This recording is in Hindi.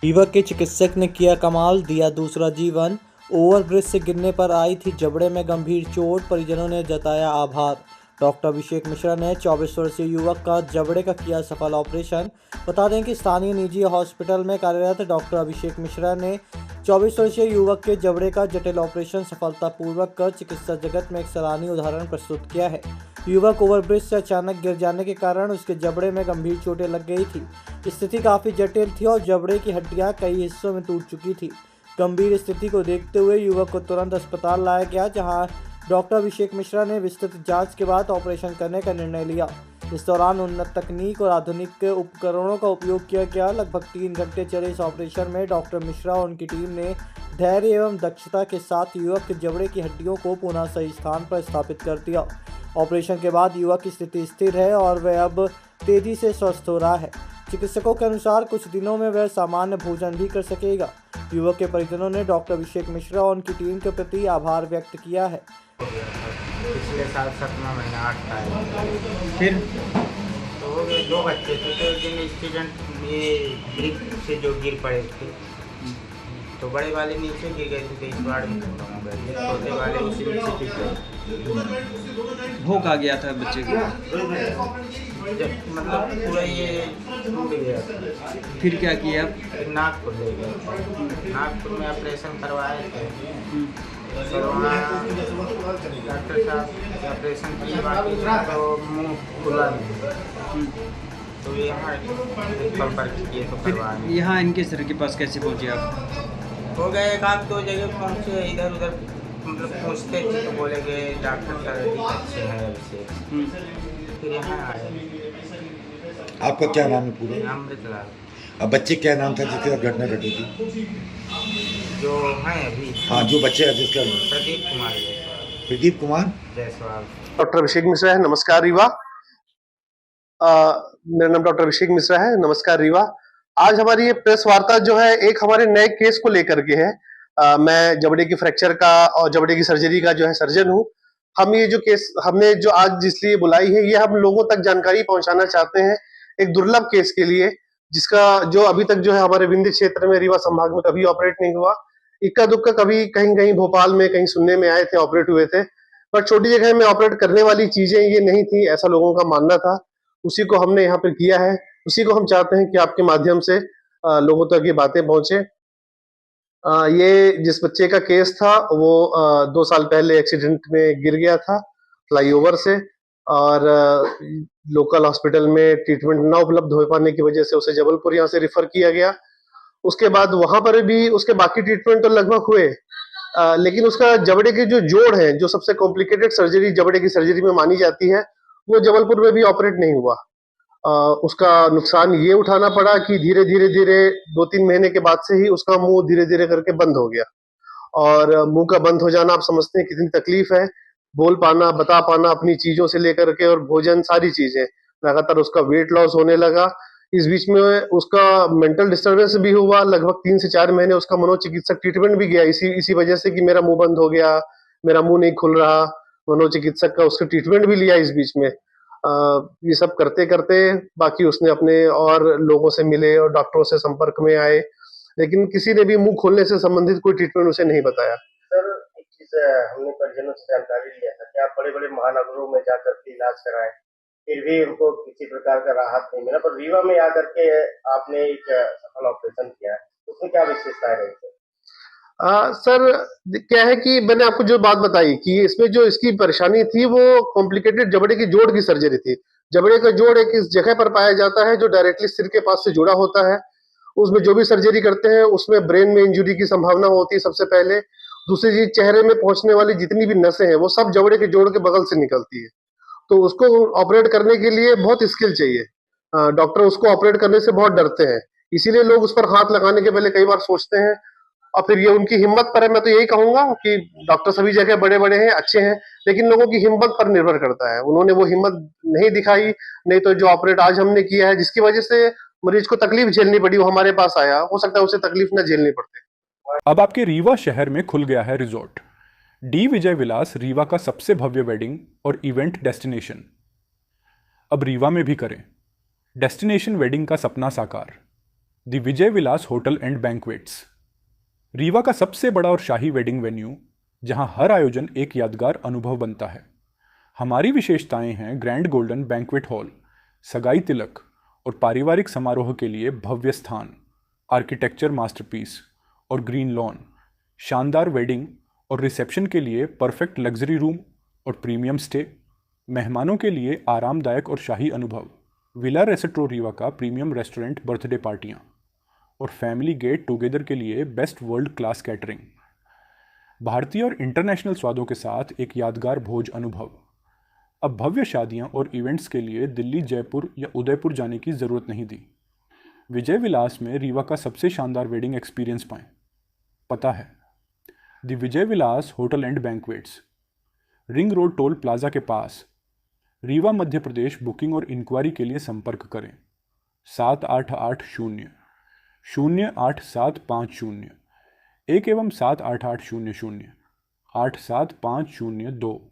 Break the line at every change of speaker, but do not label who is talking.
युवक के चिकित्सक ने किया कमाल, दिया दूसरा जीवन। ओवरब्रिज से गिरने पर आई थी जबड़े में गंभीर चोट, परिजनों ने जताया आभार। डॉक्टर अभिषेक मिश्रा ने 24 वर्षीय युवक का जबड़े का किया सफल ऑपरेशन। बता दें कि स्थानीय निजी हॉस्पिटल में कार्यरत डॉक्टर अभिषेक मिश्रा ने 24 वर्षीय युवक के जबड़े का जटिल ऑपरेशन सफलतापूर्वक कर चिकित्सा जगत में एक सराहनीय उदाहरण प्रस्तुत किया है। युवक ओवरब्रिज से अचानक गिर जाने के कारण उसके जबड़े में गंभीर चोटें लग गई थी। स्थिति काफ़ी जटिल थी और जबड़े की हड्डियां कई हिस्सों में टूट चुकी थी। गंभीर स्थिति को देखते हुए युवक को तुरंत अस्पताल लाया गया, जहां डॉक्टर अभिषेक मिश्रा ने विस्तृत जांच के बाद ऑपरेशन करने का निर्णय लिया। इस दौरान उन्नत तकनीक और आधुनिक उपकरणों का उपयोग किया गया। लगभग 3 घंटे चले इस ऑपरेशन में डॉक्टर मिश्रा और उनकी टीम ने धैर्य एवं दक्षता के साथ युवक के जबड़े की हड्डियों को पुनः सही स्थान पर स्थापित कर दिया। ऑपरेशन के बाद युवक की स्थिति स्थिर है और वह अब तेजी से स्वस्थ हो रहा है। चिकित्सकों के अनुसार कुछ दिनों में वह सामान्य भोजन भी कर सकेगा। युवक के परिजनों ने डॉक्टर अभिषेक मिश्रा और उनकी टीम के प्रति आभार व्यक्त किया है।
पिछले साल 7वां महीना 8 था।
फिर
तो हो गए 2 बच्चे थे, तो एक दिन स्टूडेंट ये ब्रिज से जो गिर पड़े थे, तो बड़े वाले नीचे गिर गए थे, तो इस बार में खत्म हो गए थे, छोटे वाले उसी नीचे गिर गए।
भूख आ गया था बच्चे को।
मतलब पूरा ये टूट गया था।
फिर क्या किया?
फिर नागपुर ले गए। नागपुर में ऑपरेशन करवाए थे। फिर वहाँ डॉक्टर साहब ऑपरेशन किए, बाकी तो मुँह खुला नहीं, तो यहाँ संपर्क किए तो
फिर
करवाए।
यहाँ इनके सर के पास कैसे पहुँचे आप?
हो गए 1-2 जगह पहुँचे, इधर उधर मतलब पूछते थे तो बोले गए डॉक्टर साहब अच्छे हैं अभिषेक। फिर यहाँ आए।
आपका क्या नाम है पूरा?
अमृतलाल।
अब बच्चे क्या नाम था जिसके साथ घटना घटी थी?
जो हैं अभी,
हाँ, जो बच्चे हैं जिसका
प्रदीप कुमार जायसवाल।
प्रदीप कुमार
जायसवाल।
डॉक्टर अभिषेक मिश्रा है। नमस्कार रीवा। मेरा नाम डॉक्टर अभिषेक मिश्रा है। नमस्कार रीवा। आज हमारी ये प्रेस वार्ता जो है एक हमारे नए केस को लेकर के है। मैं जबड़े की फ्रैक्चर का और जबड़े की सर्जरी का जो है सर्जन हूँ। हम ये जो केस हमने जो आज इसलिए बुलाई है, ये हम लोगों तक जानकारी पहुंचाना चाहते हैं एक दुर्लभ केस के लिए, जिसका जो अभी तक जो है हमारे विंध्य क्षेत्र में रीवा संभाग में कभी ऑपरेट नहीं हुआ। इक्का दुक्का कभी कहीं कहीं भोपाल में कहीं सुनने में आए थे, ऑपरेट हुए थे, पर छोटी जगह में ऑपरेट करने वाली चीजें ये नहीं थी, ऐसा लोगों का मानना था। उसी को हमने यहाँ पे किया है। उसी को हम चाहते हैं कि आपके माध्यम से लोगों तक ये बातें पहुंचे। ये जिस बच्चे का केस था वो 2 साल पहले एक्सीडेंट में गिर गया था फ्लाईओवर से, और लोकल हॉस्पिटल में ट्रीटमेंट ना उपलब्ध हो पाने की वजह से उसे जबलपुर यहाँ से रिफर किया गया। उसके बाद वहां पर भी उसके बाकी ट्रीटमेंट तो लगभग हुए, लेकिन उसका जबड़े के जो जोड़ है, जो सबसे कॉम्प्लिकेटेड सर्जरी जबड़े की सर्जरी में मानी जाती है, वो जबलपुर में भी ऑपरेट नहीं हुआ। उसका नुकसान ये उठाना पड़ा कि धीरे धीरे धीरे 2-3 महीने के बाद से ही उसका मुंह धीरे धीरे करके बंद हो गया। और मुंह का बंद हो जाना आप समझते हैं कितनी तकलीफ है। बोल पाना, बता पाना अपनी चीजों से लेकर के और भोजन, सारी चीजें। लगातार उसका वेट लॉस होने लगा। इस बीच में उसका मेंटल डिस्टर्बेंस भी हुआ। लगभग 3 से 4 महीने उसका मनोचिकित्सक ट्रीटमेंट भी गया इसी वजह से कि मेरा मुंह बंद हो गया, मेरा मुंह नहीं खुल रहा। मनोचिकित्सक का उसका ट्रीटमेंट भी लिया इस बीच में। ये सब करते करते बाकी उसने अपने और लोगों से मिले और डॉक्टरों से संपर्क में आए, लेकिन किसी ने भी मुंह खोलने से संबंधित कोई ट्रीटमेंट उसे नहीं बताया।
सर, एक चीज हमने परिजनों से जानकारी लिया था कि आप बड़े-बड़े महानगरों में जाकर के इलाज कराएं, फिर भी उनको किसी प्रकार का राहत नहीं मिला, पर रीवा में आकर के आपने एक सफल ऑपरेशन किया है, उसमें क्या विशेषताएं रही सर?
सर, क्या है कि मैंने आपको जो बात बताई कि इसमें जो इसकी परेशानी थी वो कॉम्प्लिकेटेड जबड़े की जोड़ की सर्जरी थी। जबड़े का जोड़ एक इस जगह पर पाया जाता है जो डायरेक्टली सिर के पास से जुड़ा होता है। उसमें जो भी सर्जरी करते हैं उसमें ब्रेन में इंजुरी की संभावना होती है सबसे पहले। दूसरी चीज, चेहरे में पहुंचने वाली जितनी भी नसें हैं वो सब जबड़े के जोड़ के बगल से निकलती है, तो उसको ऑपरेट करने के लिए बहुत स्किल चाहिए। डॉक्टर उसको ऑपरेट करने से बहुत डरते हैं, इसीलिए लोग उस पर हाथ लगाने के पहले कई बार सोचते हैं, और फिर ये उनकी हिम्मत पर है। मैं तो यही कहूंगा कि डॉक्टर सभी जगह बड़े-बड़े हैं, अच्छे हैं, लेकिन लोगों की हिम्मत पर निर्भर करता है। उन्होंने वो हिम्मत नहीं दिखाई, नहीं तो जो ऑपरेट आज हमने किया है, जिसकी वजह से मरीज को तकलीफ झेलनी पड़ी, वो हमारे पास आया, हो सकता है उसे तकलीफ ना झेलनी पड़ती।
अब आपके रीवा शहर में खुल गया है रिजॉर्ट डी विजय विलास, रीवा का सबसे भव्य वेडिंग और इवेंट डेस्टिनेशन। अब रीवा में भी करें डेस्टिनेशन वेडिंग का सपना साकार। The Vijay Vilas hotel and banquets, Rewa का सबसे बड़ा और शाही वेडिंग वेन्यू जहां हर आयोजन एक यादगार अनुभव बनता है। हमारी विशेषताएं हैं ग्रैंड गोल्डन बैंक्वेट हॉल, सगाई तिलक और पारिवारिक समारोह के लिए भव्य स्थान, आर्किटेक्चर मास्टरपीस और ग्रीन लॉन, शानदार वेडिंग और रिसेप्शन के लिए परफेक्ट लग्जरी रूम और प्रीमियम स्टे, मेहमानों के लिए आरामदायक और शाही अनुभव, विला रेस्ट्रो रीवा का प्रीमियम रेस्टोरेंट बर्थडे पार्टियाँ और फैमिली गेट टुगेदर के लिए बेस्ट वर्ल्ड क्लास कैटरिंग, भारतीय और इंटरनेशनल स्वादों के साथ एक यादगार भोज अनुभव। अब भव्य शादियां और इवेंट्स के लिए दिल्ली, जयपुर या उदयपुर जाने की ज़रूरत नहीं दी। विजय विलास में रीवा का सबसे शानदार वेडिंग एक्सपीरियंस पाएं। पता है the Vijay Vilas hotel and banquets, ring road toll plaza के पास, रीवा, मध्य प्रदेश। बुकिंग और इंक्वायरी के लिए संपर्क करें 7880-08750 1 एवं 7880-0875002।